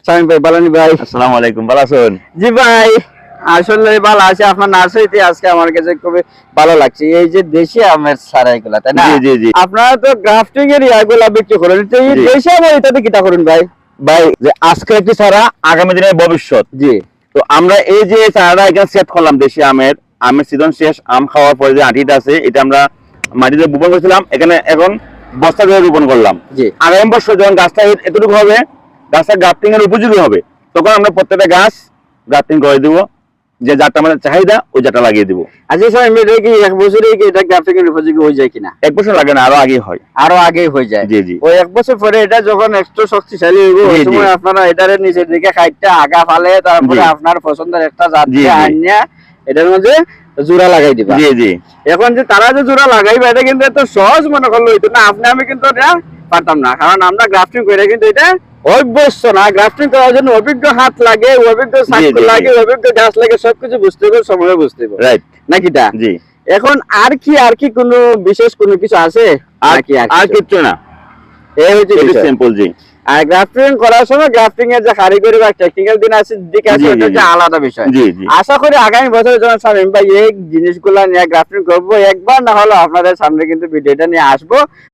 শামীম ভাই বালানি ভাই, আসসালামু আলাইকুম, ভালো আছেন? জি ভাই আসলে ভালো আছে। আপনার নার্সারিতে আজকে আমার কাছে খুবই ভালো লাগছে। এই যে দেশি আমের চারা এগুলা, তাই না? জি জি জি আপনারা তো গ্রাফটিং এর ইয়াগুলা বিক্রি করেন, তো এই জি। দেশি আমের এটাতে কিটা করেন ভাই? ভাই, যে আজকে একটি চারা আগামী দিনের ভবিষ্যৎ। জি তো আমরা এই যে চারাটা এখানে সেট করলাম, দেশি আমের সিজন শেষ, আম খাওয়ার পরে যে আঁটিটা আছে এটা আমরা মাটিতে বপন করেছিলাম, এখানে এখন বস্তা দিয়ে রোপণ করলাম। জি আগামী বছর যখন গাছটা এতটুকু হবে, গাছটা গ্রাফটিং এর উপযোগী হবে, তখন আমরা প্রত্যেকটা গাছ গ্রাফটিং করে দিব, যে যারটা আমাদের চাহিদা ওই যারটা লাগিয়ে দিব। আজকে শামীম ভাই, এটা কি এক বছরে কি এটা গ্রাফটিং এর উপযোগী হয়ে যায় কিনা? এক বছর লাগে না, আরো আগে হয়। আরো আগে হয়ে যায়। জি জি ওই এক বছর পরে এটা যখন একটু শক্তিশালী হইব, ওই জি, জি। সময় আপনারা এটার নিচের দিকে খাইটটা আগা ফালে, তারপরে জি। আপনার পছন্দের একটা জাত জি, জি। আনিয়া এটার মধ্যে জোড়া লাগাই দিবা। জি জি এখন যে তারা যে জোড়া লাগাইবে, এটা কিন্তু এত সহজ মনে করলো হইতো না। আপনি আমি কিন্তু এটা পারতাম না, কারণ আমরা গ্রাফটিং করে কিন্তু এটা অভ্যস্ত না। গ্রাফটিং করার জন্য অভিজ্ঞ হাত লাগে, অভিজ্ঞ ছাত্র জি, জি। লাগে, অভিজ্ঞ গাছ লাগে, সবকিছু বুঝতে হবে, সময় বুঝতে হবে, রাইট। নাকিটা? জি। এখন আর কি কোনো বিশেষ কোনো কিছু আছে? আর নাকি আর কিচ্ছু না, এই হচ্ছে খুবই বিষয়। সিম্পল। জি আর গ্রাফটিং করার সময় গ্রাফটিং এর যে কারিগরি বা টেকনিক্যাল দিক আছে, জি, ওটা জি, হচ্ছে জি। আলাদা বিষয়। জি জি আশা করি আগামী বছরে যখন শামীম ভাই এই জিনিসগুলা নিয়ে গ্রাফটিং করবো, একবার না হলে আপনাদের সামনে কিন্তু ভিডিওটা নিয়ে আসবো।